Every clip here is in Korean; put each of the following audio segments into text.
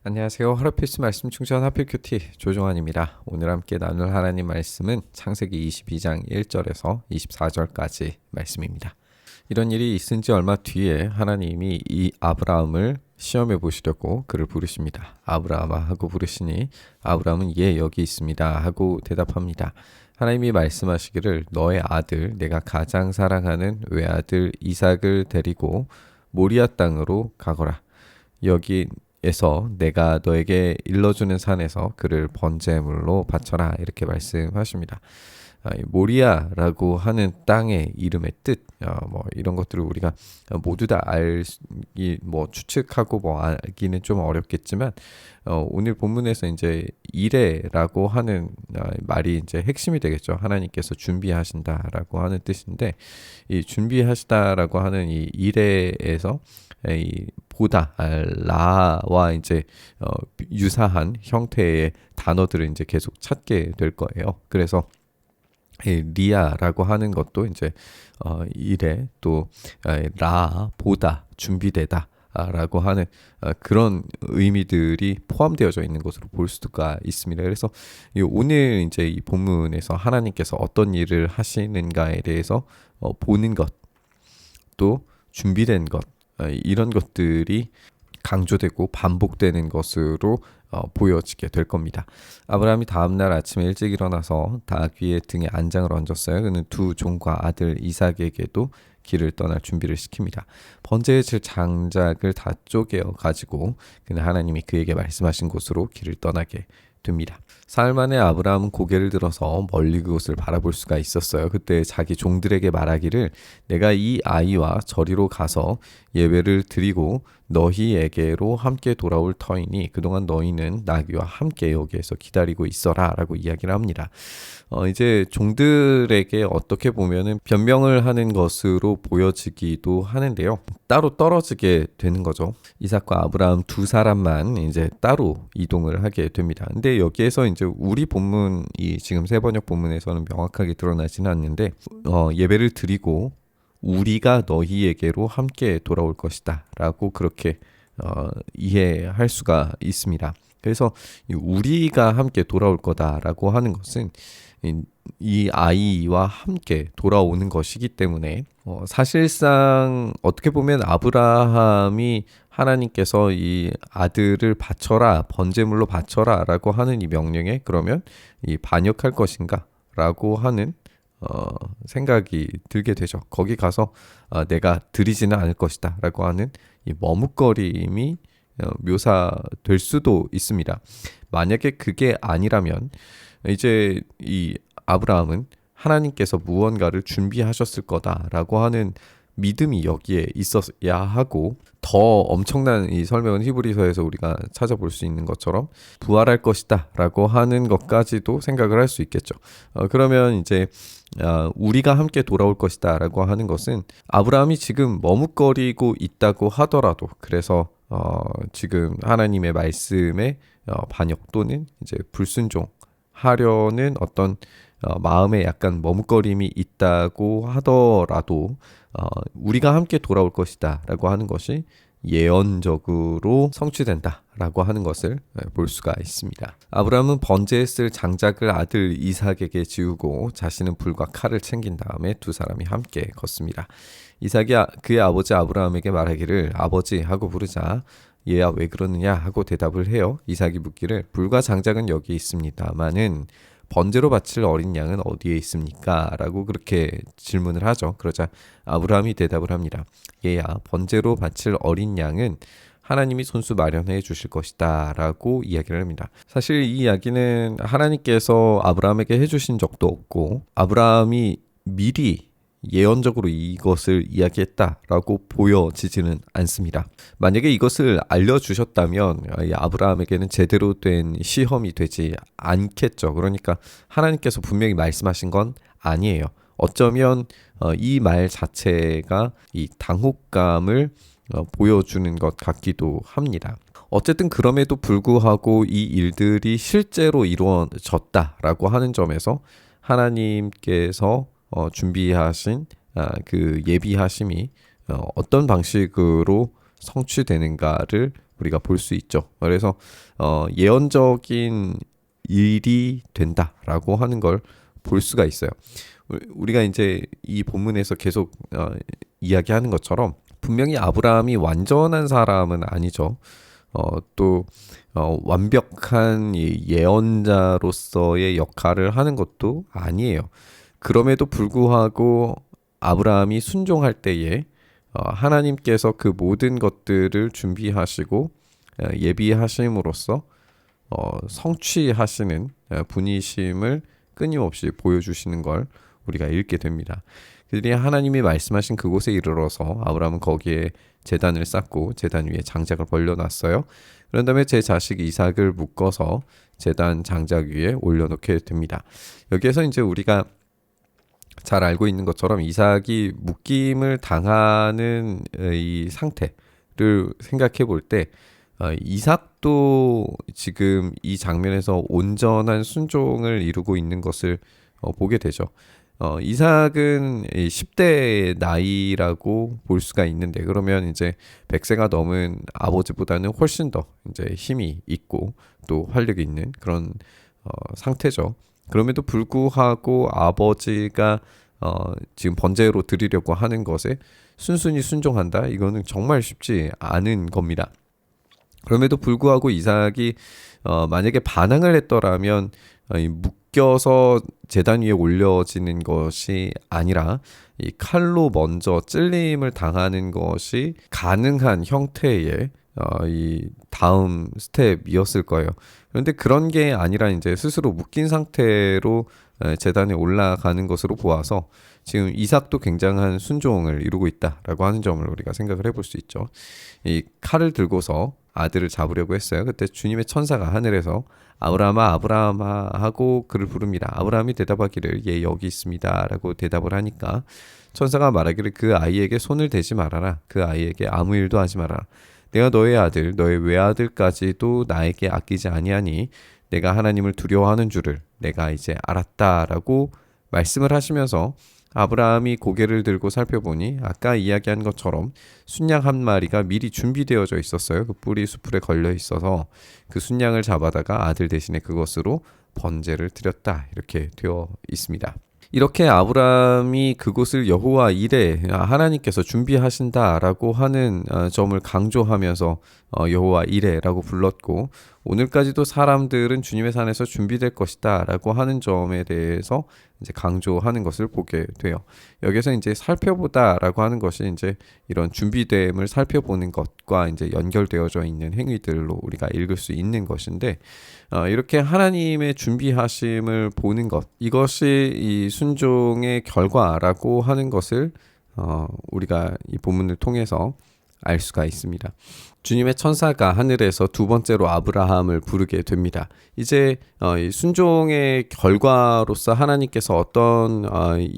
안녕하세요. 하루 필수 말씀 충전 하필 큐티 조종환입니다. 오늘 함께 나눌 하나님 말씀은 창세기 22장 1절에서 24절까지 말씀입니다. 이런 일이 있은 지 얼마 뒤에 하나님이 이 아브라함을 시험해 보시려고 그를 부르십니다. 아브라함아 하고 부르시니 아브라함은 예 여기 있습니다 하고 대답합니다. 하나님이 말씀하시기를 너의 아들 내가 가장 사랑하는 외아들 이삭을 데리고 모리아 땅으로 가거라. 여기에서 내가 너에게 일러주는 산에서 그를 번제물로 바쳐라 이렇게 말씀하십니다. 이 모리아라고 하는 땅의 이름의 뜻, 이런 것들을 우리가 모두 다 추측하고 알기는 좀 어렵겠지만, 오늘 본문에서 이제 이레라고 하는 말이 이제 핵심이 되겠죠. 하나님께서 준비하신다라고 하는 뜻인데, 이 준비하시다라고 하는 이 이레에서 이 보다 라와 이제 유사한 형태의 단어들을 이제 계속 찾게 될 거예요. 그래서 리아라고 하는 것도 이제 이래 또 라 보다 준비되다 라고 하는 그런 의미들이 포함되어져 있는 것으로 볼 수가 있습니다. 그래서 오늘 이제 이 본문에서 하나님께서 어떤 일을 하시는가에 대해서 보는 것, 또 준비된 것, 이런 것들이 강조되고 반복되는 것으로 보여지게 될 겁니다. 아브라함이 다음날 아침에 일찍 일어나서 닭 위에 등에 안장을 얹었어요. 그는 두 종과 아들 이삭에게도 길을 떠날 준비를 시킵니다. 번제에 칠 장작을 다 쪼개어 가지고 그는 하나님이 그에게 말씀하신 곳으로 길을 떠나게 됩니다. 사흘 만에 아브라함은 고개를 들어서 멀리 그곳을 바라볼 수가 있었어요. 그때 자기 종들에게 말하기를 내가 이 아이와 저리로 가서 예배를 드리고 너희에게로 함께 돌아올 터이니 그동안 너희는 나귀와 함께 여기에서 기다리고 있어라 라고 이야기를 합니다. 이제 종들에게 어떻게 보면은 변명을 하는 것으로 보여지기도 하는데요. 따로 떨어지게 되는 거죠. 이삭과 아브라함 두 사람만 이제 따로 이동을 하게 됩니다. 근데 여기에서 이제 우리 본문이 지금 세번역 본문에서는 명확하게 드러나지는 않는데 예배를 드리고 우리가 너희에게로 함께 돌아올 것이다 라고 그렇게 이해할 수가 있습니다. 그래서 우리가 함께 돌아올 거다라고 하는 것은 이 아이와 함께 돌아오는 것이기 때문에 사실상 어떻게 보면 아브라함이 하나님께서 이 아들을 바쳐라 번제물로 바쳐라 라고 하는 이 명령에 그러면 이 반역할 것인가 라고 하는 생각이 들게 되죠. 거기 가서 내가 드리지는 않을 것이다 라고 하는 이 머뭇거림이 묘사될 수도 있습니다. 만약에 그게 아니라면 이제 이 아브라함은 하나님께서 무언가를 준비하셨을 거다라고 하는 믿음이 여기에 있어야 하고 더 엄청난 이 설명은 히브리서에서 우리가 찾아볼 수 있는 것처럼 부활할 것이다 라고 하는 것까지도 생각을 할 수 있겠죠. 그러면 이제 우리가 함께 돌아올 것이다 라고 하는 것은 아브라함이 지금 머뭇거리고 있다고 하더라도 그래서 지금 하나님의 말씀에 반역 또는 이제 불순종하려는 어떤 마음에 약간 머뭇거림이 있다고 하더라도 우리가 함께 돌아올 것이다 라고 하는 것이 예언적으로 성취된다 라고 하는 것을 볼 수가 있습니다. 아브라함은 번제에 쓸 장작을 아들 이삭에게 지우고 자신은 불과 칼을 챙긴 다음에 두 사람이 함께 걷습니다. 이삭이 그의 아버지 아브라함에게 말하기를 아버지 하고 부르자 얘야 왜 그러느냐 하고 대답을 해요. 이삭이 묻기를 불과 장작은 여기 있습니다마는 번제로 바칠 어린 양은 어디에 있습니까? 라고 그렇게 질문을 하죠. 그러자 아브라함이 대답을 합니다. 얘야 번제로 바칠 어린 양은 하나님이 손수 마련해 주실 것이다 라고 이야기를 합니다. 사실 이 이야기는 하나님께서 아브라함에게 해주신 적도 없고 아브라함이 미리 예언적으로 이것을 이야기했다라고 보여지지는 않습니다. 만약에 이것을 알려주셨다면 아브라함에게는 제대로 된 시험이 되지 않겠죠. 그러니까 하나님께서 분명히 말씀하신 건 아니에요. 어쩌면 이 말 자체가 이 당혹감을 보여주는 것 같기도 합니다. 어쨌든 그럼에도 불구하고 이 일들이 실제로 이루어졌다라고 하는 점에서 하나님께서 준비하신 그 예비하심이 어떤 방식으로 성취되는가를 우리가 볼 수 있죠. 그래서 예언적인 일이 된다라고 하는 걸 볼 수가 있어요. 우리가 이제 이 본문에서 계속 이야기하는 것처럼 분명히 아브라함이 완전한 사람은 아니죠. 또 완벽한 이 예언자로서의 역할을 하는 것도 아니에요. 그럼에도 불구하고 아브라함이 순종할 때에 하나님께서 그 모든 것들을 준비하시고 예비하심으로써 성취하시는 분이심을 끊임없이 보여주시는 걸 우리가 읽게 됩니다. 그들이 하나님이 말씀하신 그곳에 이르러서 아브라함은 거기에 제단을 쌓고 제단 위에 장작을 벌려놨어요. 그런 다음에 제 자식 이삭을 묶어서 제단 장작 위에 올려놓게 됩니다. 여기에서 이제 우리가 잘 알고 있는 것처럼 이삭이 묶임을 당하는 이 상태를 생각해 볼 때 이삭도 지금 이 장면에서 온전한 순종을 이루고 있는 것을 보게 되죠. 이삭은 10대 나이라고 볼 수가 있는데 그러면 이제 100세가 넘은 아버지보다는 훨씬 더 이제 힘이 있고 또 활력이 있는 그런 상태죠. 그럼에도 불구하고 아버지가 지금 번제로 드리려고 하는 것에 순순히 순종한다. 이거는 정말 쉽지 않은 겁니다. 그럼에도 불구하고 이삭이 만약에 반항을 했더라면 묶여서 제단 위에 올려지는 것이 아니라 이 칼로 먼저 찔림을 당하는 것이 가능한 형태의 이 다음 스텝이었을 거예요. 그런데 그런 게 아니라 이제 스스로 묶인 상태로 제단에 올라가는 것으로 보아서 지금 이삭도 굉장한 순종을 이루고 있다라고 하는 점을 우리가 생각을 해볼 수 있죠. 이 칼을 들고서 아들을 잡으려고 했어요. 그때 주님의 천사가 하늘에서 아브라함아 아브라함아 하고 그를 부릅니다. 아브라함이 대답하기를 예 여기 있습니다 라고 대답을 하니까 천사가 말하기를 그 아이에게 손을 대지 말아라. 그 아이에게 아무 일도 하지 말아라. 내가 너의 아들 너의 외아들까지도 나에게 아끼지 아니하니 내가 하나님을 두려워하는 줄을 내가 이제 알았다라고 말씀을 하시면서 아브라함이 고개를 들고 살펴보니 아까 이야기한 것처럼 순양 한 마리가 미리 준비되어져 있었어요. 그 뿌리 수풀에 걸려 있어서 그 순양을 잡아다가 아들 대신에 그것으로 번제를 드렸다. 이렇게 되어 있습니다. 이렇게 아브라함이 그곳을 여호와 이레 하나님께서 준비하신다라고 하는 점을 강조하면서 여호와 이레라고 불렀고 오늘까지도 사람들은 주님의 산에서 준비될 것이다 라고 하는 점에 대해서 이제 강조하는 것을 보게 돼요. 여기서 이제 살펴보다 라고 하는 것이 이제 이런 준비됨을 살펴보는 것과 이제 연결되어져 있는 행위들로 우리가 읽을 수 있는 것인데 이렇게 하나님의 준비하심을 보는 것 이것이 이 순종의 결과라고 하는 것을 우리가 이 본문을 통해서 알 수가 있습니다. 주님의 천사가 하늘에서 두 번째로 아브라함을 부르게 됩니다. 이제 순종의 결과로서 하나님께서 어떤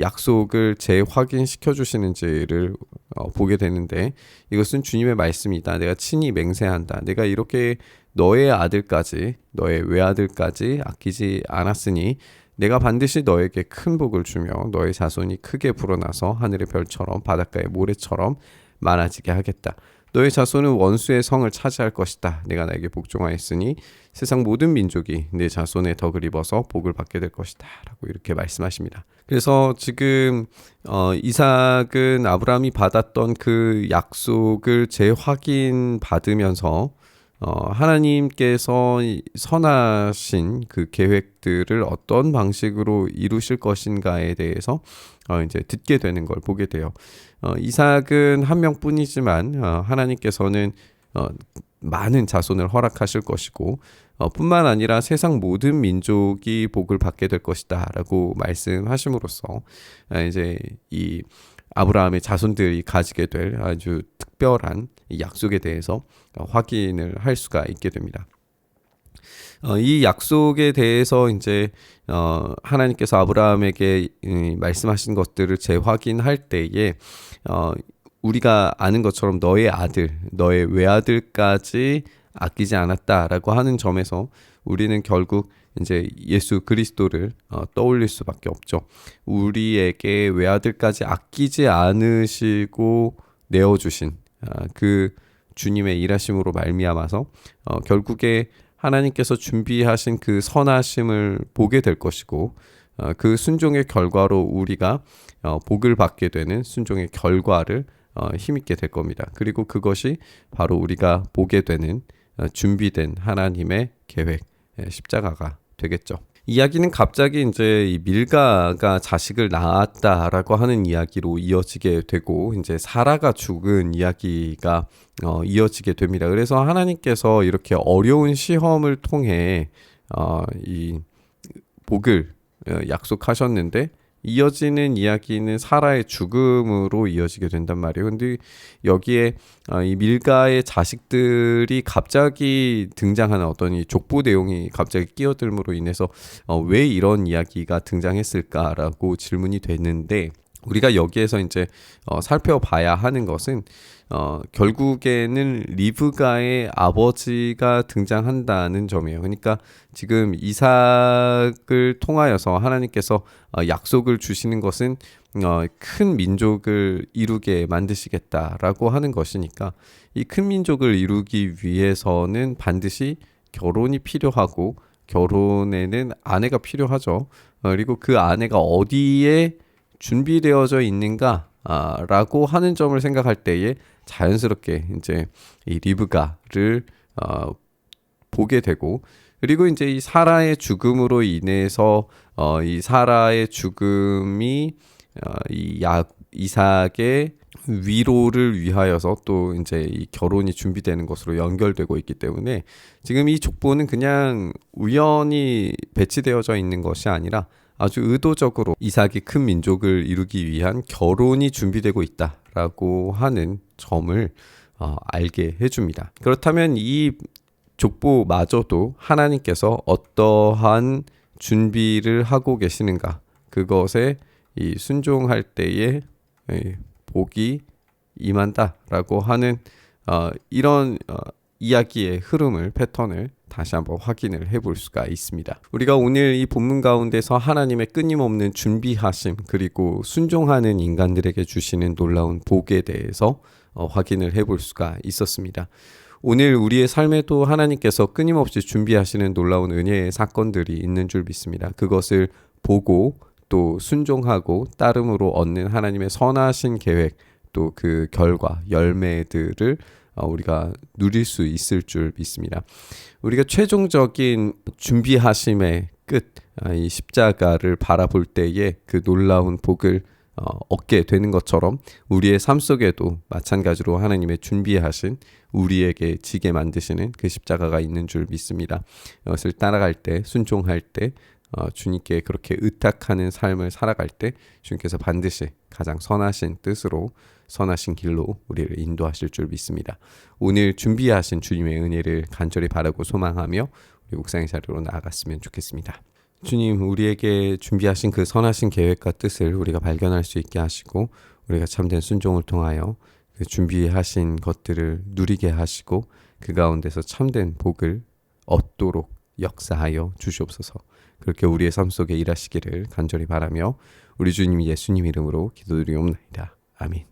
약속을 재확인시켜 주시는지를 보게 되는데 이것은 주님의 말씀이다. 내가 친히 맹세한다. 내가 이렇게 너의 아들까지 너의 외아들까지 아끼지 않았으니 내가 반드시 너에게 큰 복을 주며 너의 자손이 크게 불어나서 하늘의 별처럼 바닷가의 모래처럼 많아지게 하겠다. 너의 자손은 원수의 성을 차지할 것이다. 내가 나에게 복종하였으니 세상 모든 민족이 내 자손의 덕을 입어서 복을 받게 될 것이다. 라고 이렇게 말씀하십니다. 그래서 지금 이삭은 아브라함이 받았던 그 약속을 재확인 받으면서 하나님께서 선하신 그 계획들을 어떤 방식으로 이루실 것인가에 대해서 이제 듣게 되는 걸 보게 돼요. 이삭은 한 명뿐이지만 하나님께서는 많은 자손을 허락하실 것이고 뿐만 아니라 세상 모든 민족이 복을 받게 될 것이다라고 말씀하심으로써 이제 이 아브라함의 자손들이 가지게 될 아주 특별한 약속에 대해서 확인을 할 수가 있게 됩니다. 이 약속에 대해서 이제 하나님께서 아브라함에게 말씀하신 것들을 재확인할 때에 우리가 아는 것처럼 너의 아들, 너의 외아들까지 아끼지 않았다라고 하는 점에서 우리는 결국 이제 예수 그리스도를 떠올릴 수밖에 없죠. 우리에게 외아들까지 아끼지 않으시고 내어주신 그 주님의 일하심으로 말미암아서 결국에 하나님께서 준비하신 그 선하심을 보게 될 것이고 그 순종의 결과로 우리가 복을 받게 되는 순종의 결과를 힘있게 될 겁니다. 그리고 그것이 바로 우리가 보게 되는 준비된 하나님의 계획, 십자가가 되겠죠. 이야기는 갑자기 이제 이 밀가가 자식을 낳았다라고 하는 이야기로 이어지게 되고 이제 사라가 죽은 이야기가 이어지게 됩니다. 그래서 하나님께서 이렇게 어려운 시험을 통해 이 복을 약속하셨는데 이어지는 이야기는 사라의 죽음으로 이어지게 된단 말이에요. 근데 여기에 이 밀가의 자식들이 갑자기 등장하는 어떤 이 족보 내용이 갑자기 끼어들므로 인해서 왜 이런 이야기가 등장했을까라고 질문이 됐는데 우리가 여기에서 이제 살펴봐야 하는 것은 결국에는 리브가의 아버지가 등장한다는 점이에요. 그러니까 지금 이삭을 통하여서 하나님께서 약속을 주시는 것은 큰 민족을 이루게 만드시겠다라고 하는 것이니까 이 큰 민족을 이루기 위해서는 반드시 결혼이 필요하고 결혼에는 아내가 필요하죠. 그리고 그 아내가 어디에 준비되어져 있는가 라고 하는 점을 생각할 때에 자연스럽게 이제 이 리브가를 보게 되고 그리고 이제 이 사라의 죽음으로 인해서 이 사라의 죽음이 이 이삭의 위로를 위하여서 또 이제 이 결혼이 준비되는 것으로 연결되고 있기 때문에 지금 이 족보는 그냥 우연히 배치되어져 있는 것이 아니라 아주 의도적으로 이삭이 큰 민족을 이루기 위한 결혼이 준비되고 있다라고 하는 점을 알게 해줍니다. 그렇다면 이 족보마저도 하나님께서 어떠한 준비를 하고 계시는가 그것에 이 순종할 때에 복이 임한다라고 하는 이런 이야기의 흐름을 패턴을 다시 한번 확인을 해볼 수가 있습니다. 우리가 오늘 이 본문 가운데서 하나님의 끊임없는 준비하심 그리고 순종하는 인간들에게 주시는 놀라운 복에 대해서 확인을 해볼 수가 있었습니다. 오늘 우리의 삶에도 하나님께서 끊임없이 준비하시는 놀라운 은혜의 사건들이 있는 줄 믿습니다. 그것을 보고 또 순종하고 따름으로 얻는 하나님의 선하신 계획 또 그 결과 열매들을 우리가 누릴 수 있을 줄 믿습니다. 우리가 최종적인 준비하심의 끝, 이 십자가를 바라볼 때에 그 놀라운 복을 얻게 되는 것처럼 우리의 삶 속에도 마찬가지로 하나님의 준비하신 우리에게 지게 만드시는 그 십자가가 있는 줄 믿습니다. 이것을 따라갈 때, 순종할 때 주님께 그렇게 의탁하는 삶을 살아갈 때 주님께서 반드시 가장 선하신 뜻으로 선하신 길로 우리를 인도하실 줄 믿습니다. 오늘 준비하신 주님의 은혜를 간절히 바라고 소망하며 우리 묵상의 자리로 나아갔으면 좋겠습니다. 주님, 우리에게 준비하신 그 선하신 계획과 뜻을 우리가 발견할 수 있게 하시고 우리가 참된 순종을 통하여 그 준비하신 것들을 누리게 하시고 그 가운데서 참된 복을 얻도록 역사하여 주시옵소서. 그렇게 우리의 삶 속에 일하시기를 간절히 바라며 우리 주님 예수님 이름으로 기도드리옵나이다. 아멘.